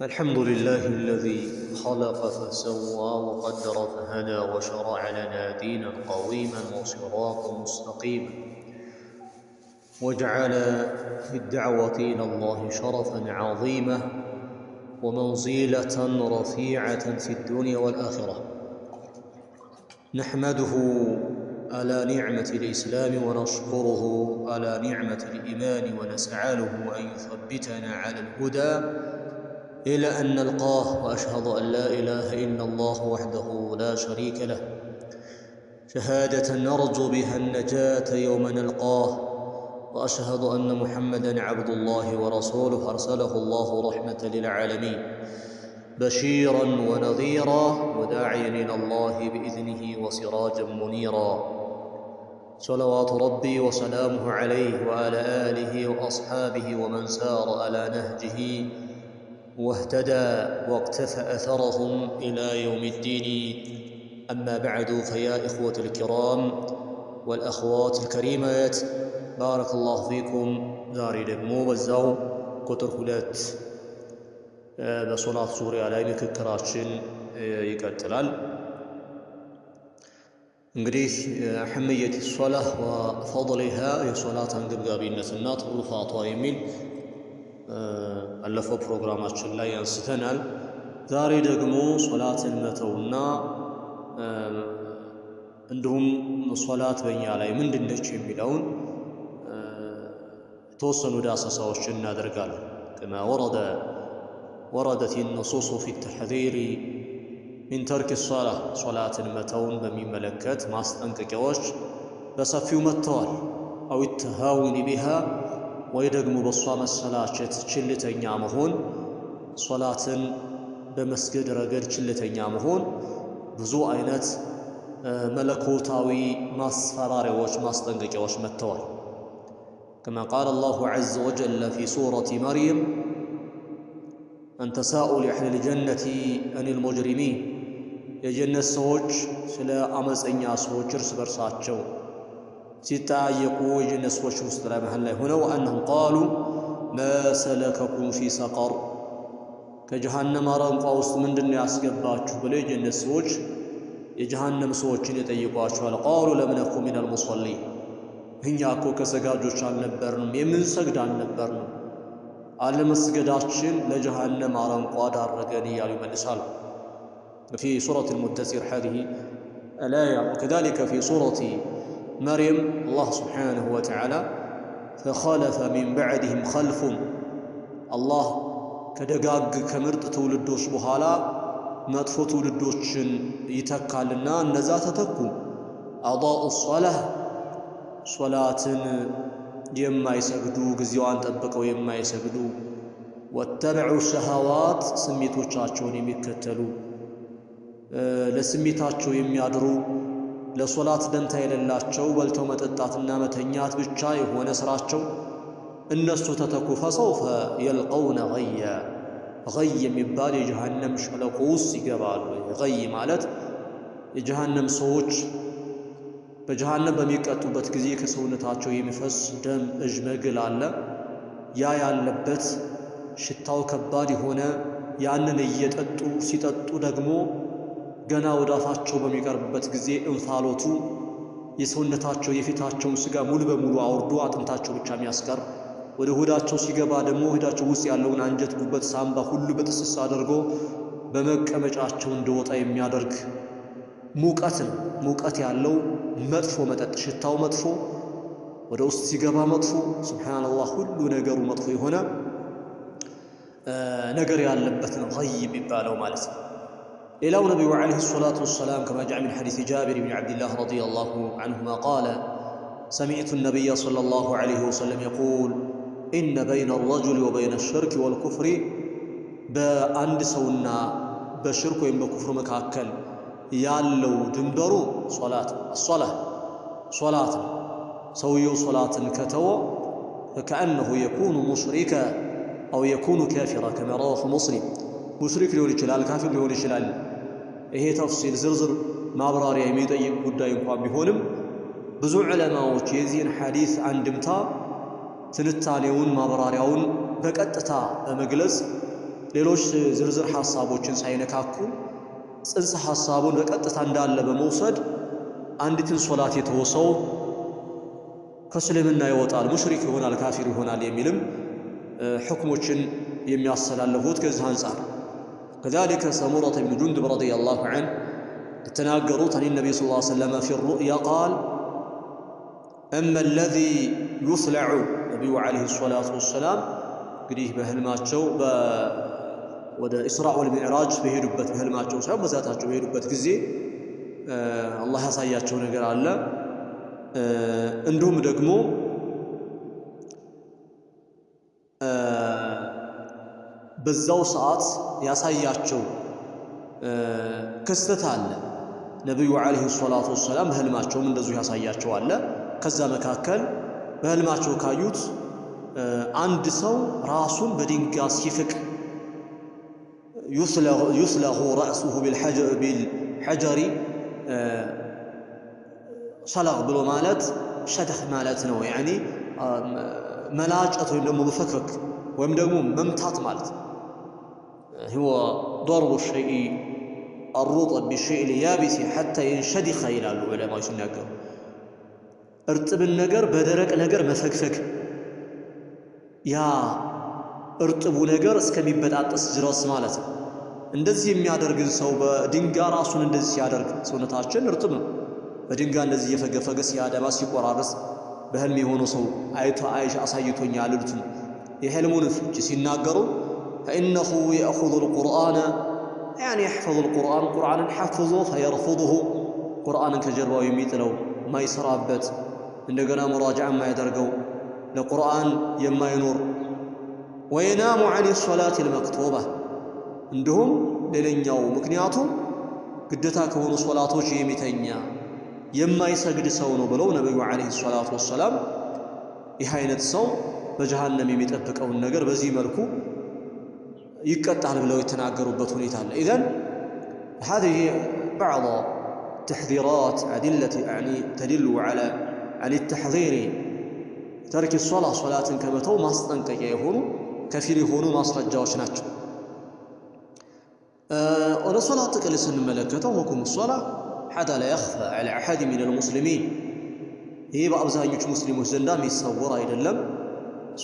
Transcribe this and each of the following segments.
الحمد لله الذي خلق فسوى وقدر فهدى وشرع لنا دينا قويما وصراطا مستقيما وجعل في الدعوة إلى الله شرفا عظيما ومنزلة رفيعة في الدنيا والآخرة. نحمده على نعمة الإسلام ونشكره على نعمة الإيمان ونسأل له أن يثبتنا على الهدى إلى أن نلقاه، وأشهد أن لا إله إلا الله وحده لا شريك له شهادة نرجو بها النجاة يوم نلقاه، وأشهد أن محمدًا عبد الله ورسوله أرسله الله رحمة للعالمين بشيرا ونذيرا وداعيا إلى الله بإذنه وسراجا منيرا. صلوات ربي وسلامه عليه وعلى آله وأصحابه ومن سار على نهجه واهتدى واقتفى أثرهم إلى يوم الدين. أما بعد، فيا إخوة الكرام والأخوات الكريمات، بارك الله فيكم. زاري دقمو بزاو قطر هلات بصلاة سوريا ላይ ምክክራችን ይቀጥላል። እንግዲህ أهمية الصلاة وفضلها የሶላት አንገብጋቢነትና ትሩፋቷ የሚል አለፈው ፕሮግራማችን ላይ አንስተናል። ዛሬ ደግሞ ሶላትን መተውና እንዲሁም ሶላት በእኛ ላይ ምንድነች የሚለውን የተወሰኑ ዳሰሳዎችን እናደርጋለን። كما وردت النصوص في التحذير من ترك الصلاة صلاة متون بمملكات ማስጠንቀቂያዎች በሰፊው መጥተዋል። أو التهاون بها ወይ ደግሞ በሷ መሰላቸት ችልተኛ መሆን፣ ሶላትን በመስገድ ረገድ ችልተኛ መሆን ብዙ አይነት መለኮታዊ ማስፈራሪያዎች ማስጠንቀቂያዎች መጥተዋል። كما قال الله عز وجل في سورة مريم أن تساءل أهل الجنة عن المجرمين የጀነት ሰዎች ስለ አመፀኛ ሰዎች እርስ በርሳቸው ሲታየቁ የጀነት ሰዎች ውስጥ ላይ መሃል ላይ ሆነው أنهم قالوا ما سلككم في سقر ከጀሃነም አረንቋ ውስጥ ምንድነው ያስገባችሁ ብለው የጀነት ሰዎች የጀሃነም ሰዎችን ይጠይቋቸዋል። قالوا لم نكن من المصلين እኛ እኮ ከሰጋጆች አልነበርንም፣ የምንሰግድ አልነበርንም፣ አለመስገዳችን ለጀሃነም አረንቋ ዳረገን እያሉ ይመልሳሉ። في سورة المدثر هذه الآية. وكذلك في سورة مريم الله سبحانه وتعالى فخلف من بعدهم خلف الله كدقاق كمرت تولدوش بحالا مدفو تولدوشن يتكالنا النزات تكو أضاء الصلاة صلاة يما يسجدو قزيوان تبقوا يما يسجدو واتبعوا الشهوات سميتو تشاچون يمكتلو ለስሜታቸው የሚያድሩ ለሶላት ደንታ የሌላቸው በልተው መጠጣትና መተኛት ብቻ የሆነ ስራቸው እነሱ ተተኩ። فسوف يلقون غيا غي የሚባል የጀሃነም ሸለቆ ውስጥ ይገባሉ። غي ማለት የጀሃነም ሰዎች በጀሃነም በሚቀጡበት ጊዜ ከሰውነታቸው የሚፈስ ደም እጅ መግል አለ። ያ ያለበት ሽታው ከባድ የሆነ ያንን እየጠጡ ሲጠጡ ደግሞ ገና ወዳፋቸው በሚቀርብበት ጊዜ እንፋሎቱ የሰውነታቸው የፊታቸውን ስጋ ሙሉ በሙሉ አውርዶ አጥንታቸው ብቻ የሚያስቀር፣ ወደ ሆዳቸው ሲገባ ደግሞ ሆዳቸው ውስጥ ያለውን አንጀት፣ ጉበት፣ ሳምባ ሁሉ በጥስስ አድርጎ በመቀመጫቸው እንደወጣ የሚያደርግ ሙቀት ነው። ሙቀት ያለው መጥፎ መጠጥ፣ ሽታው መጥፎ፣ ወደ ውስጥ ሲገባ መጥፎ፣ ሱብሃንአላህ ሁሉ ነገሩ መጥፎ የሆነ ነገር ያለበት ነው غي የሚባለው ማለት ነው። إلى النبي عليه الصلاة والسلام كما جاء من حديث جابر بن عبد الله رضي الله عنهما قال سمعت النبي صلى الله عليه وسلم يقول إن بين الرجل وبين الشرك والكفر بأند سونا بشرك وبكفر مكاكل يالو دنبرو صلاة سويو صلاة كتو فكأنه يكون مشركا أو يكون كافرا كما رواه مسلم. مشرك ሊሆን ይችላል፣ ካፊር ሊሆን ይችላል። ይሄ ተፍሲል ዝርዝር ማብራሪያ የሚጠይቅ ጉዳይ እንኳን ቢሆንም ብዙ ዑለማዎች የዚህን ሐዲስ አንድምታ ትንታኔውን ማብራሪያውን በቀጥታ በመግለጽ ሌሎች ዝርዝር ሐሳቦችን ሳይነካኩ ጽንሰ ሐሳቡን በቀጥታ እንዳለ በመውሰድ አንዲትን ሶላት የተወሰው ከእስልምና ይወጣል፣ ሙሽሪክ ይሆናል፣ ካፊር ይሆናል የሚልም ሕክሞችን የሚያስተላልፉት ከዚህ አንጻር كذلك سمرة بن جندب رضي الله عنه تناقروا عن النبي صلى الله عليه وسلم في الرؤيا قال أما الذي يصلع النبي عليه الصلاة والسلام قريه بهلماتشو ودا إسراء والمعراج بهيربت بهلماتشو سعب بزاتاتشو بهيربت كزي الله يساياتشو نقر الله عندهم دقمو በዛው ሰዓት ያሳያቸው ክስተት አለ። ነብዩ አለይሂ ሰላቱ ወሰላም በህልማቸውም እንደዚሁ ያሳያቸው አለ። ከዛ መካከል በህልማቸው ካዩት አንድ ሰው ራሱን በድንጋይ ሲፍቅ يسلغ رأسه بالحجر ሰለግ ብሎ ማለት ሸደኽ ማለት ነው። ያኒ መላጨት ወይም ደግሞ መፈክፈክ ወይም ደግሞ መምታት ማለት هو ضرب الشيء الرطب بالشيء اليابس حتى ينشدخ ይላሉ ዑለማዎች ሲናገሩ። እርጥብን ነገር በደረቅ ነገር መፈክፈክ ያ እርጥቡ ነገር እስከሚበጣጠስ ድረስ ማለት ነው። እንደዚህ የሚያደርግን ሰው በድንጋይ ራሱን እንደዚህ ሲያደርግ ሰውነታችን እርጥብ ነው። በድንጋይ እንደዚህ እየፈገፈገ ሲያደማ ሲቆራረስ በህልም የሆነው ሰው አይሻ አሳይቶኛል አሉት። የህልሙን ፍቺ ሲናገሩ فإنه يأخذ القرآن يعني يحفظ القرآن قرآن حفظه فيرفضه قرآن كجرباو يميتلو ما يسرابت عندنا مراجعة ما يدرقو لقرآن يما ينور وينام عن الصلاة المكتوبة عندهم للنياو مكنياتهم قدتا كونوا صلاتوش يميتنيا يما يسجد سونو بلو نبي عليه الصلاة والسلام يحاينت سو بجهنم يميتبقوا النجر بزي ملكو يقطعل بلو يتناقروا ሁኔታ አለ። إذن هذه بعض تحذيرات أدلة يعني تدل على التحذير ترك الصلاة صلاة كمتو ማስጠንቀቂያ የሆኑ ከፊል የሆኑ ማስረጃዎች ናቸው። ወደ ሶላት ጥቅል ስንመለከተው ሁክሙ ሶላህ حتى لا يخفى على أحد من المسلمين ይህ በአብዛኞቹ ሙስሊሞች ዘንዳ የሚሰወር አይደለም።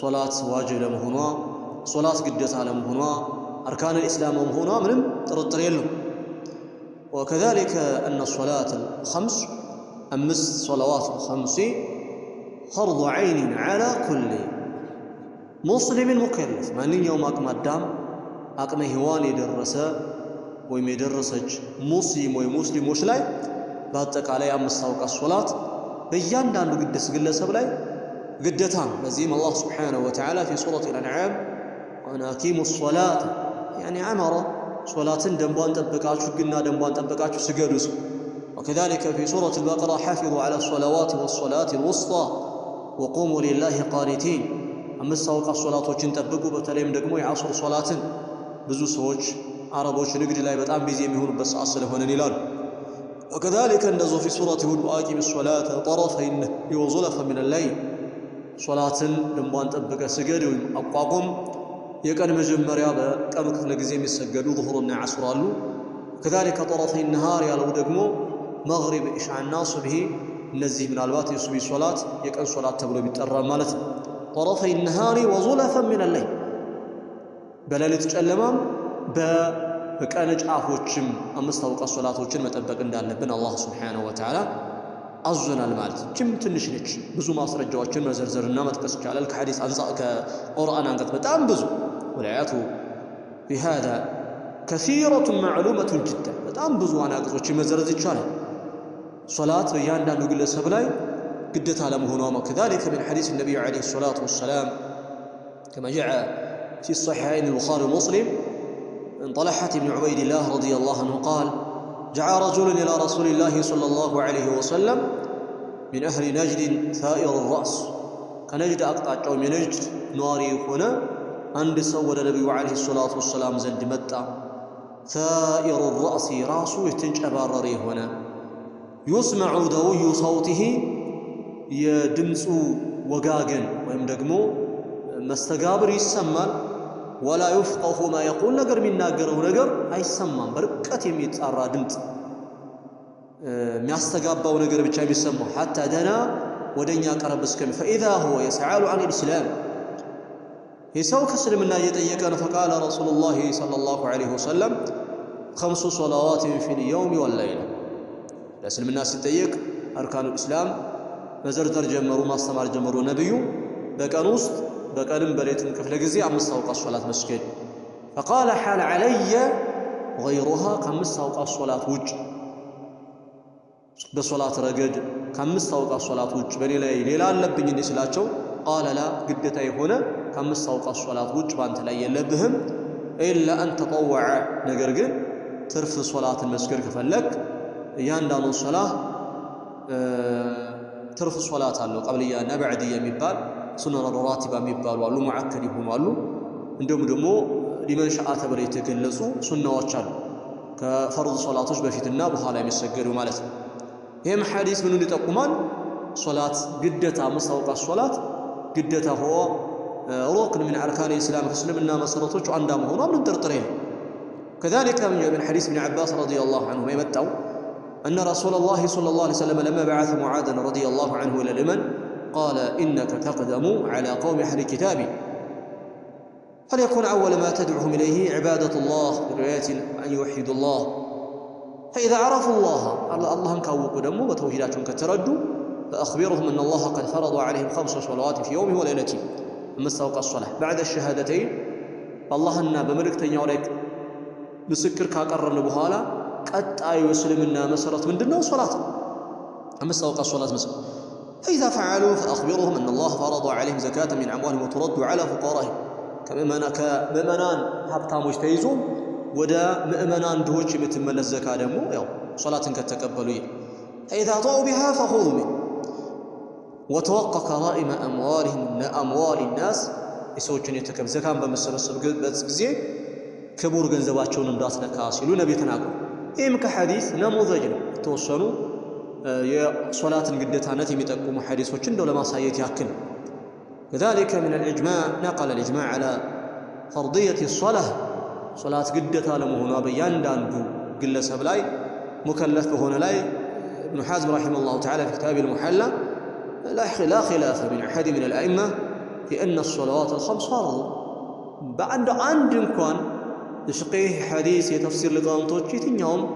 ሶላት ዋጅብ ለመሆኗ ሶላት ግዴታ ለመሆኗ أركان الإسلام ومهونا من ترطر يلو. وكذلك أن الصلاة الخمس أمس صلوات الخمس فرض عين على كل مسلم مكلف من يوم أقم الدم أقم هواني درسة ويمدرسج مسلم ومسلم وشلاي باتك عليه أمس توقع الصلاة بيان دانو قدس قلة سبلاي قدتان لزيم الله سبحانه وتعالى في سورة الأنعام وأن أقيموا الصلاة يعني عمر صلاة دنبان تبقاتشو قلنا دنبان تبقاتشو سجدوس. وكذلك في سورة البقرة حافظوا على الصلوات والصلاة الوسطى وقوموا لله قانتين أما السوق الصلاة وجن تبقوا بتليم دقموا يعصر صلاة بزو سوج عربوش نقدر لا يبتعن بزيم يهون بس أصل هنا نلال. وكذلك النزو في سورة هود وآقم الصلاة طرفين وزلفا من الليل صلاة دنبان تبقى سجدوا أقاقم يكن مجمريا بكم كفل غزيم يسجدوا ظهرنا عصرالو. كذلك طرفي النهار يالو دغمو مغرب إشعاع الناس به نزيه من البات يسوي صلاة يكن صلاة تبلو بيتقرا مالت طرفي النهار وزلفا من الليل بلالت ጨለማም በቀን ጫፎችም አምስት አውቃት ሶላቶችን መጠበቅ እንዳለብን አላህ Subhanahu Wa Ta'ala አዘናል ማለት ጅም ትንሽ ነች። ብዙ ማስረጃዎችን መዘርዘርና መጥቀስ ይቻላል። ከሐዲስ አንፃር ከቁርአን አንቀጽ በጣም ብዙ ወላያቱ بهذا كثيرة معلومة جدا በጣም ብዙ አንቀጾችን መዘርዘር ይቻላል። ሶላት በእያንዳንዱ ግለሰብ ላይ ግዴታ ለመሆኗ وكذلك من حديث النبي عليه الصلاة والسلام كما جاء في الصحيحين البخاري ومسلم من طلحة بن عبيد الله رضي الله عنه قال جاء رجل إلى رسول الله صلى الله عليه وسلم من أهل نجد ثائر الرأس كنجد أقطع من نجد نواري هنا عند سود النبي عليه الصلاة والسلام زند متى ثائر الرأس راسه يتنجبرري هنا يسمع دوي صوته يدمس وقاقن ويم دقمو مستقابر يسمى ولا يفقه ما يقول نجر من ناجر ونجر أي سمّا بركة يميت الرادمت ميستجاب ونجر بتشام يسمى حتى دنا ودنيا قرب اسكم فإذا هو يسأل عن الإسلام يسوع كسلم الله يتيكن فقال رسول الله صلى الله عليه وسلم 5 صلوات في اليوم والليلة لسلم الناس يتيك أركان الإسلام مزردر جمروا ما استمر جمروا نبيه بكانوس بكانم بريتم كفل جزي 5 أوقات صلاة مسجد فقال حال علي غيرها 5 أوقات صلاة وجه بصلاة رجل 5 أوقات صلاة وجه بني ليلة لبني نسلاتشو قال لا قدتي هنا 5 أوقات صلاة وجه بانت لا يلبهم إلا أن تطوع نجرجل ترف صلاة المسجد كفلك ياندان الصلاة ترف صلاة الله قبلية نبعدية مبال سنن الراتبة مبال والو معكد يكون والو عندهم دمو لمن شاء تبري يتجلسوا سنة وشان كفرض صلاة بفيت الناب وحالا يسجلوا مالت هم حديث من تقومان صلاة قدتها مستوقع الصلاة قدتها هو ركن من أركان الإسلام كسلمنا مسرطوش عندهم هنا من ترطرين كذلك من حديث ابن عباس رضي الله عنه ما يمتعو أن رسول الله صلى الله عليه وسلم لما بعث معاذا رضي الله عنه إلى اليمن قال إنك تقدم على قوم أهل الكتاب فليكن أول ما تدعوهم إليه عبادة الله برواية أن يوحدوا الله فإذا عرفوا الله انكوكوا دموا وتوحيداتهم كتردوا فأخبرهم أن الله قد فرض عليهم 5 صلوات في يوم وليلة مستوقع الصلاة بعد الشهادتين الله أن بملكتين يوريك بسكر كاقرن بهالا قد أي يسلمنا مسرت من دنو صلاة مستوقع الصلاة مسرت فإذا فعلوا فأخبرهم أن الله فرض عليهم زكاة من أموالهم وترد على فقراهم كمؤمنان حبتا مجتيزون ودا مؤمنان دهوش متمل الزكاة دمو صلاة كتقبلوا فإذا طاعوا بها فخذوا منه وتوقع كرائم أموالهم من أموال الناس يسوون يتكب زكاة بمسبسب بزين كبور جنزباتشون نداسنا كاسيلون بيتناقوا إيه كحديث نموذج توصلوا يا صلاة قدتها يتقوم حديث وشندو لما سايت ياكل كذلك من الإجماع نقل الإجماع على فرضية الصلاة صلاة قدتها لمهنا بيان داندو قل سبلاي مكلف بهنا لاي ابن حازم رحمه الله تعالى في كتابه المحلى لا خلاف من أحد من الأئمة بأن الصلوات ال5 فرض بعد عند كان يشقيه حديث يتفسير لقانتوش يتنيوم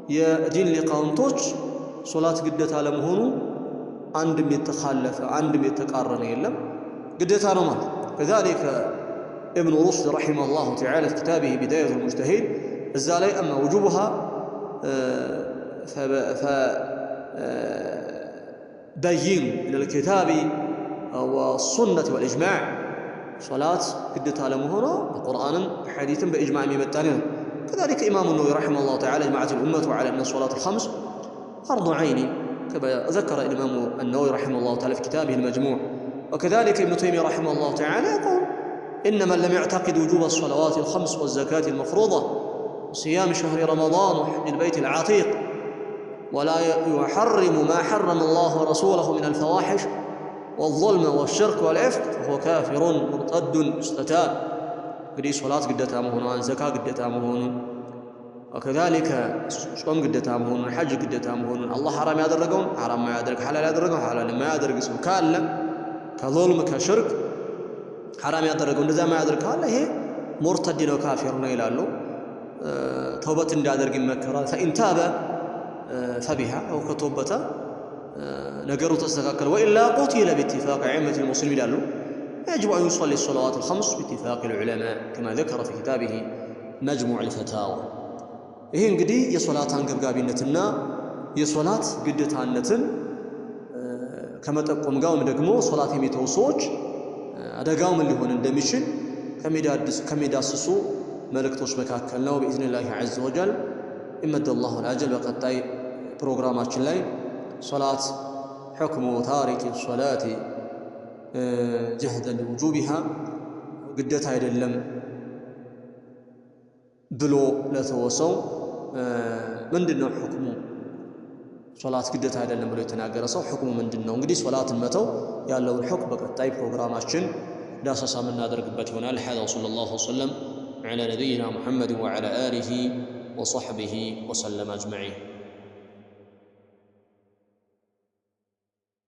يدين لقانتوش صلاة قدتها لمهنو عندما يتخلف عندما يتقارن يلم قدتها نمان كذلك ابن رشد رحمه الله تعالى في كتابه بداية المجتهد الزالي أما وجوبها بين من الكتاب والسنة والإجماع صلاة قدتها لمهنو بقرآن حديث بإجماع ميمتانين كذلك إمام النووي رحمه الله تعالى اجمعت الأمة على أن الصلاة ال5 فرض عين كما ذكر الإمام النووي رحمه الله تعالى في كتابه المجموع وكذلك ابن تيمية رحمه الله تعالى يقول إن من لم يعتقد وجوب الصلوات ال5 والزكاة المفروضة وصيام شهر رمضان وحج البيت العتيق ولا يحرم ما حرم الله ورسوله من الفواحش والظلم والشرك والعفك فهو كافر مرتد مستتاب قدي صلاة قدتها مهون زكاة قدتها مهون وكذلك صوم قدتها مهون حج قدتها مهون الله حرام يدرقون حرام ما يدرق حلال يدرقون حلال ما يدرق اسم كالا كظلم كشرك حرام يدرقون إذا ما يدرق هلا هي مرتد وكافر يلالو توبة يدرق مكرا فإن تاب فبها أو كتوبته نقروا تستقاكل وإلا قتل باتفاق عامة المسلمين له يجب أن يصلي الصلوات ال5 باتفاق العلماء كما ذكر في كتابه مجموع الفتاوى إيه انقدي يصلاة قبقابينتنا يصلاة قدتانتن كما تقوم قوم دقمو صلاة يميتوصوج هذا قوم اللي هون اندمشن كم يداسسوا ملكتوش مكاكلنا بإذن الله عز وجل إمد الله الأجل وقطعي بروغرامات الله صلاة حكم تارك الصلاة جهدا لوجوبها قدتها يدلم بلو لا توسوا من دنو حكم صلاة قدتها يدلم بلو يتناقر صو حكم من دنو انقدي صلاة المتو يالو الحكم بقطعي بروغرامات داسا من نادر قبت هنا الحد وصلى الله وسلم على نبينا محمد وعلى آله وصحبه وسلم أجمعين.